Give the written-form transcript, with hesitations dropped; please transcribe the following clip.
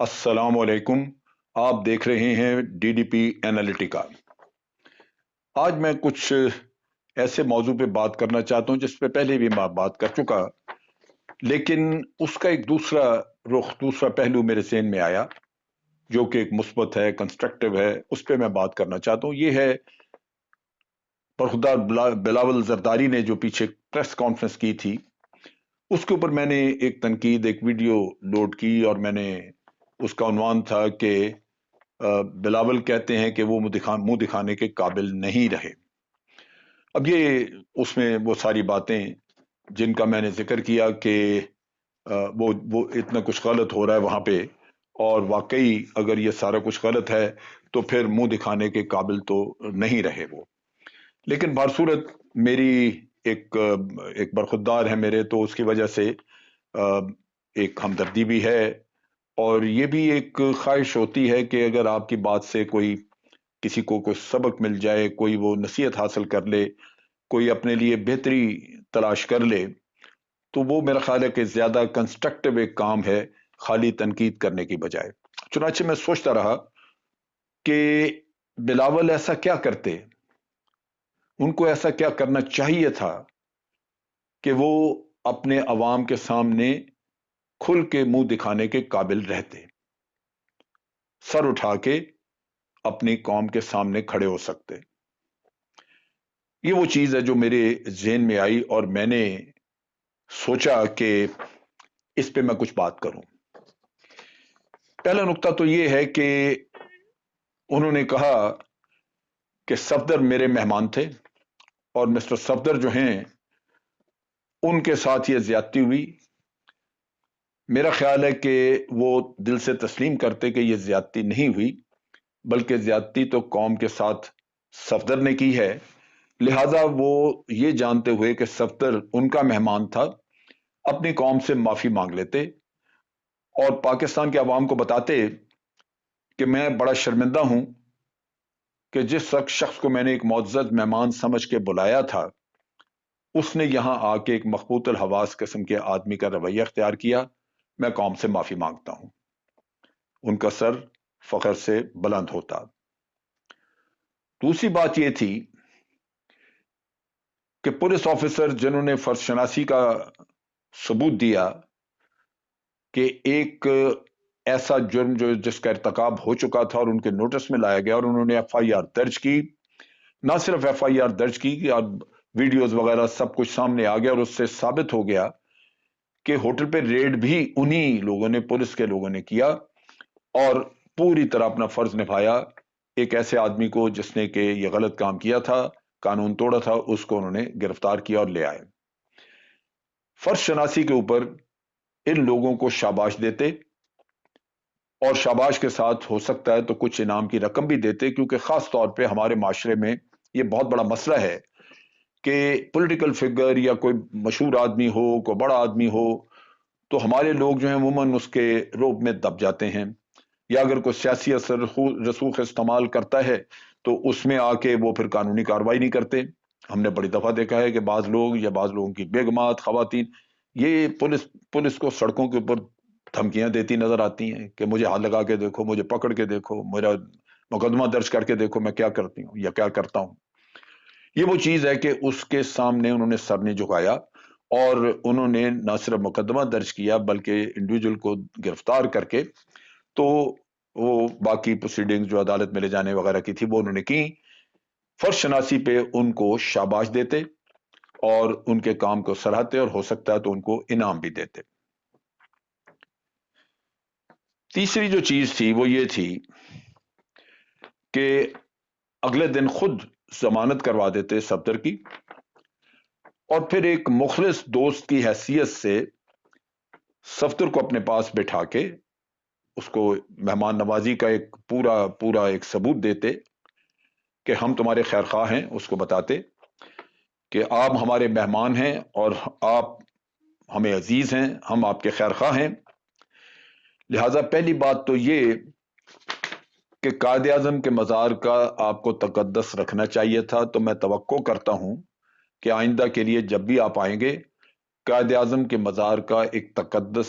السلام علیکم۔ آپ دیکھ رہے ہیں ڈی ڈی پی اینالیٹیکا۔ آج میں کچھ ایسے موضوع پہ بات کرنا چاہتا ہوں جس پہ پہلے بھی میں بات کر چکا، لیکن اس کا ایک دوسرا رخ، دوسرا پہلو میرے ذہن میں آیا جو کہ ایک مثبت ہے، کنسٹرکٹیو ہے، اس پہ میں بات کرنا چاہتا ہوں۔ یہ ہے برخودار بلاول زرداری نے جو پیچھے پریس کانفرنس کی تھی، اس کے اوپر میں نے ایک تنقید، ایک ویڈیو لوڈ کی، اور میں نے اس کا عنوان تھا کہ بلاول کہتے ہیں کہ وہ منہ دکھانے کے قابل نہیں رہے۔ اب یہ اس میں وہ ساری باتیں جن کا میں نے ذکر کیا کہ وہ اتنا کچھ غلط ہو رہا ہے وہاں پہ، اور واقعی اگر یہ سارا کچھ غلط ہے تو پھر منہ دکھانے کے قابل تو نہیں رہے وہ۔ لیکن بہرصورت میری ایک برخودار ہے میرے، تو اس کی وجہ سے ایک ہمدردی بھی ہے، اور یہ بھی ایک خواہش ہوتی ہے کہ اگر آپ کی بات سے کسی کو کوئی سبق مل جائے، کوئی وہ نصیحت حاصل کر لے، کوئی اپنے لیے بہتری تلاش کر لے، تو وہ میرا خیال ہے کہ زیادہ کنسٹرکٹیو ایک کام ہے خالی تنقید کرنے کی بجائے۔ چنانچہ میں سوچتا رہا کہ بلاول ایسا کیا کرتے، ان کو ایسا کیا کرنا چاہیے تھا کہ وہ اپنے عوام کے سامنے کھل کے منہ دکھانے کے قابل رہتے، سر اٹھا کے اپنی قوم کے سامنے کھڑے ہو سکتے۔ یہ وہ چیز ہے جو میرے ذہن میں آئی، اور میں نے سوچا کہ اس پہ میں کچھ بات کروں۔ پہلا نقطہ تو یہ ہے کہ انہوں نے کہا کہ صفدر میرے مہمان تھے، اور مسٹر صفدر جو ہیں ان کے ساتھ یہ زیادتی ہوئی۔ میرا خیال ہے کہ وہ دل سے تسلیم کرتے کہ یہ زیادتی نہیں ہوئی، بلکہ زیادتی تو قوم کے ساتھ صفدر نے کی ہے، لہذا وہ یہ جانتے ہوئے کہ صفدر ان کا مہمان تھا، اپنی قوم سے معافی مانگ لیتے اور پاکستان کے عوام کو بتاتے کہ میں بڑا شرمندہ ہوں کہ جس شخص کو میں نے ایک معزز مہمان سمجھ کے بلایا تھا، اس نے یہاں آ کے ایک مخبوط الحواس قسم کے آدمی کا رویہ اختیار کیا، میں قوم سے معافی مانگتا ہوں۔ ان کا سر فخر سے بلند ہوتا۔ دوسری بات یہ تھی کہ پولیس آفیسر جنہوں نے فرض شناسی کا ثبوت دیا کہ ایک ایسا جرم جس کا ارتکاب ہو چکا تھا اور ان کے نوٹس میں لایا گیا، اور انہوں نے ایف آئی آر درج کی، نہ صرف ایف آئی آر درج کی کہ اب ویڈیوز وغیرہ سب کچھ سامنے آ گیا، اور اس سے ثابت ہو گیا کہ ہوٹل پہ ریڈ بھی انہی لوگوں نے، پولیس کے لوگوں نے کیا، اور پوری طرح اپنا فرض نبھایا۔ ایک ایسے آدمی کو جس نے کہ یہ غلط کام کیا تھا، قانون توڑا تھا، اس کو انہوں نے گرفتار کیا اور لے آئے۔ فرض شناسی کے اوپر ان لوگوں کو شاباش دیتے، اور شاباش کے ساتھ ہو سکتا ہے تو کچھ انعام کی رقم بھی دیتے، کیونکہ خاص طور پہ ہمارے معاشرے میں یہ بہت بڑا مسئلہ ہے کہ پولیٹیکل فگر یا کوئی مشہور آدمی ہو، کوئی بڑا آدمی ہو، تو ہمارے لوگ جو ہیں عموماً اس کے روب میں دب جاتے ہیں، یا اگر کوئی سیاسی اثر رسوخ استعمال کرتا ہے تو اس میں آ کے وہ پھر قانونی کارروائی نہیں کرتے۔ ہم نے بڑی دفعہ دیکھا ہے کہ بعض لوگ یا بعض لوگوں کی بیگمات، خواتین، یہ پولیس کو سڑکوں کے اوپر دھمکیاں دیتی نظر آتی ہیں کہ مجھے ہاتھ لگا کے دیکھو، مجھے پکڑ کے دیکھو، میرا مقدمہ درج کر کے دیکھو میں کیا کرتی ہوں یا کیا کرتا ہوں۔ یہ وہ چیز ہے کہ اس کے سامنے انہوں نے سر نہیں جھکایا، اور انہوں نے نہ صرف مقدمہ درج کیا بلکہ انڈیویجول کو گرفتار کر کے تو وہ باقی پروسیڈنگ جو عدالت میں لے جانے وغیرہ کی تھی وہ انہوں نے کی۔ فرض شناسی پہ ان کو شاباش دیتے اور ان کے کام کو سراہتے، اور ہو سکتا ہے تو ان کو انعام بھی دیتے۔ تیسری جو چیز تھی وہ یہ تھی کہ اگلے دن خود ضمانت کروا دیتے صفدر کی، اور پھر ایک مخلص دوست کی حیثیت سے صفدر کو اپنے پاس بٹھا کے اس کو مہمان نوازی کا ایک پورا ایک ثبوت دیتے کہ ہم تمہارے خیر خواہ ہیں، اس کو بتاتے کہ آپ ہمارے مہمان ہیں اور آپ ہمیں عزیز ہیں، ہم آپ کے خیر خواہ ہیں۔ لہذا پہلی بات تو یہ کہ قائد اعظم کے مزار کا آپ کو تقدس رکھنا چاہیے تھا، تو میں توقع کرتا ہوں کہ آئندہ کے لیے جب بھی آپ آئیں گے، قائد اعظم کے مزار کا ایک تقدس